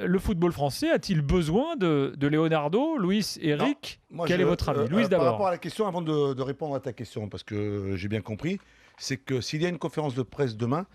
Le football français a-t-il besoin de Leonardo, Louis, Eric? Quel est votre avis? Louis d'abord. Par rapport à la question, avant de répondre à ta question, parce que j'ai bien compris, c'est que s'il y a une conférence de presse demain,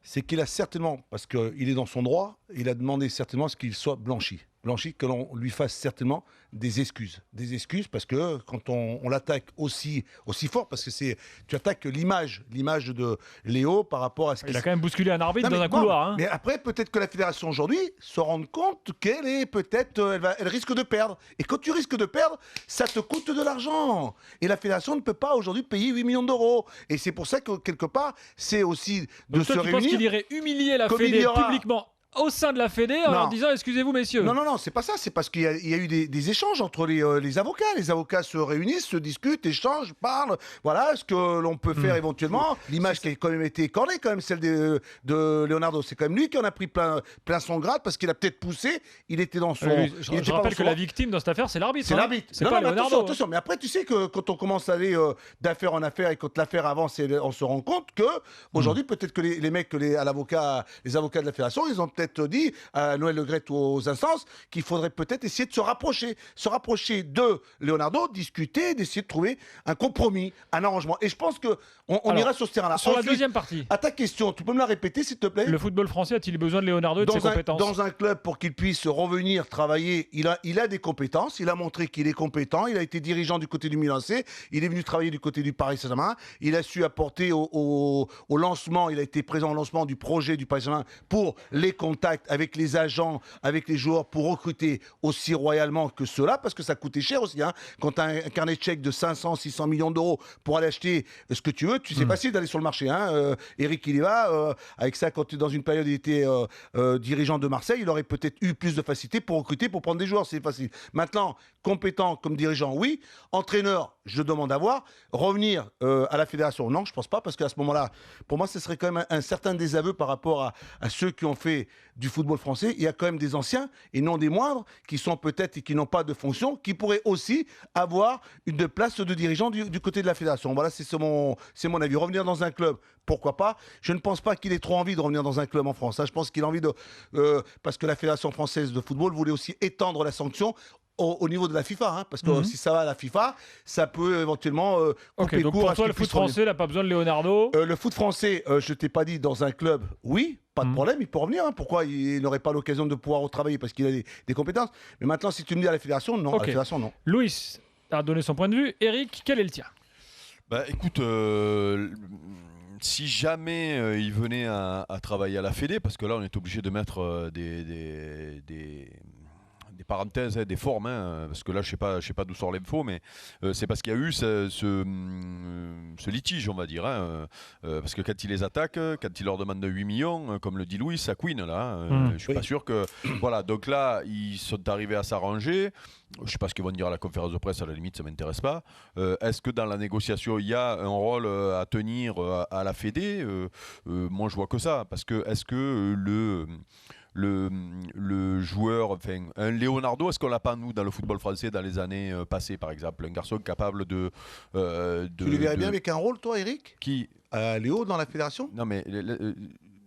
c'est qu'il a certainement, parce qu'il est dans son droit, il a demandé certainement à ce qu'il soit blanchi. Blanchi, que l'on lui fasse certainement des excuses. Des excuses parce que quand on l'attaque aussi fort, parce que tu attaques l'image de Léo par rapport à ce qu'il... Il a quand même bousculé un arbitre dans un couloir. Mais après, peut-être que la fédération aujourd'hui se rend compte qu'elle est peut-être, elle risque de perdre. Et quand tu risques de perdre, ça te coûte de l'argent. Et la fédération ne peut pas aujourd'hui payer 8 millions d'euros. Et c'est pour ça que quelque part, c'est aussi de se réunir. Tu penses qu'il irait humilier la Fédé publiquement au sein de la Fédé en leur disant excusez-vous messieurs? Non, c'est pas ça. C'est parce qu'il y a eu des échanges entre les avocats. Les avocats se réunissent, se discutent, échangent, parlent. Voilà ce que l'on peut faire éventuellement. L'image qui a quand même été écornée, quand même celle de Leonardo. C'est quand même lui qui en a pris plein son grade parce qu'il a peut-être poussé. Il était dans son. Je rappelle que la victime dans cette affaire, c'est l'arbitre. C'est l'arbitre. C'est pas Leonardo. Attention. Mais après, tu sais que quand on commence à aller d'affaire en affaire et quand l'affaire avance, on se rend compte que aujourd'hui, peut-être que les mecs, les avocats de la fédération, ils ont peut-être dit à Noël Le Graët ou aux instances qu'il faudrait peut-être essayer de se rapprocher de Leonardo, discuter, d'essayer de trouver un compromis, un arrangement. Et je pense qu'on ira sur ce terrain-là. Sur la deuxième partie. À ta question, tu peux me la répéter s'il te plaît? Le football français a-t-il besoin de Leonardo et de ses compétences? Dans un club, pour qu'il puisse revenir travailler, il a des compétences, il a montré qu'il est compétent, il a été dirigeant du côté du Milan AC, il est venu travailler du côté du Paris Saint-Germain, il a su apporter au lancement, il a été présent au lancement du projet du Paris Saint-Germain pour les contacts avec les agents, avec les joueurs, pour recruter aussi royalement que cela, parce que ça coûtait cher aussi. Quand tu as un carnet de chèques de 500, 600 millions d'euros pour aller acheter ce que tu veux, c'est facile d'aller sur le marché. Eric, il y va. Avec ça, quand dans une période, il était dirigeant de Marseille, il aurait peut-être eu plus de facilité pour recruter, pour prendre des joueurs. C'est facile. Maintenant, compétent comme dirigeant, oui. Entraîneur, je demande à voir. Revenir à la fédération, non, je pense pas, parce qu'à ce moment-là, pour moi, ce serait quand même un certain désaveu par rapport à ceux qui ont fait du football français. Il y a quand même des anciens, et non des moindres, qui sont peut-être et qui n'ont pas de fonction, qui pourraient aussi avoir une place de dirigeant du côté de la fédération. Voilà, c'est mon avis. Revenir dans un club, pourquoi pas? Je ne pense pas qu'il ait trop envie de revenir dans un club en France. Je pense qu'il a envie parce que la Fédération française de football voulait aussi étendre la sanction au niveau de la FIFA, parce que si ça va à la FIFA, ça peut éventuellement couper donc court pour à ce toi, le foot français n'a pas besoin de Leonardo. Le foot français, je t'ai pas dit dans un club, oui, pas de problème, il peut revenir. Pourquoi il n'aurait pas l'occasion de pouvoir retravailler? Parce qu'il a des compétences. Mais maintenant, si tu me dis à la fédération, non. À la fédération, non. Louis a donné son point de vue. Eric, quel est le tien? Écoute, si jamais il venait à travailler à la Fédé, parce que là, on est obligé de mettre des parenthèses, des formes, parce que là je sais pas d'où sort l'info, mais c'est parce qu'il y a eu ce litige, on va dire, parce que quand il les attaque, quand il leur demande 8 millions, comme le dit Louis, ça couine là, je suis pas sûr que... Voilà, donc là, ils sont arrivés à s'arranger. Je sais pas ce qu'ils vont dire à la conférence de presse, à la limite ça m'intéresse pas. Est-ce que dans la négociation il y a un rôle à tenir à la Fédé? Moi je vois que ça, parce que est-ce que le joueur, enfin un Leonardo, est-ce qu'on l'a pas nous dans le football français dans les années passées par exemple, un garçon capable de tu le verrais bien avec un rôle toi Eric? Qui? Léo dans la fédération? Non mais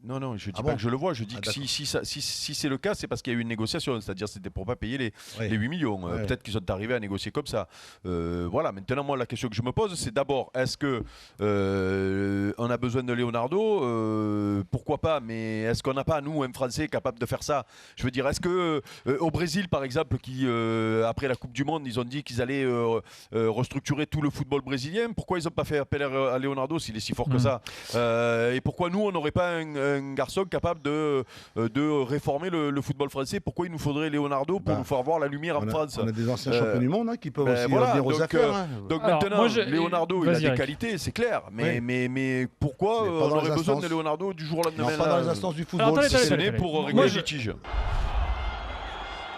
non, je dis pas que je le vois, je dis que si c'est le cas, c'est parce qu'il y a eu une négociation, c'est-à-dire c'était pour pas payer les 8 millions. Peut-être qu'ils sont arrivés à négocier comme ça. Voilà, maintenant moi la question que je me pose, c'est d'abord, est-ce que on a besoin de Leonardo? Pourquoi pas, mais est-ce qu'on n'a pas, nous, un Français capable de faire ça? Je veux dire, est-ce que au Brésil, par exemple, qui après la Coupe du Monde, ils ont dit qu'ils allaient restructurer tout le football brésilien, pourquoi ils n'ont pas fait appel à Leonardo s'il est si fort que ça? Et pourquoi nous, on n'aurait pas un garçon capable de réformer le football français? Pourquoi il nous faudrait Leonardo pour nous faire voir la lumière en France? On a des anciens champions du monde qui peuvent aussi venir aux affaires. Donc maintenant, Leonardo, il a des qualités, c'est clair. Mais pourquoi on aurait besoin de Leonardo du jour au lendemain? Pas dans les instances du football. Si ce n'est pour régler les litiges.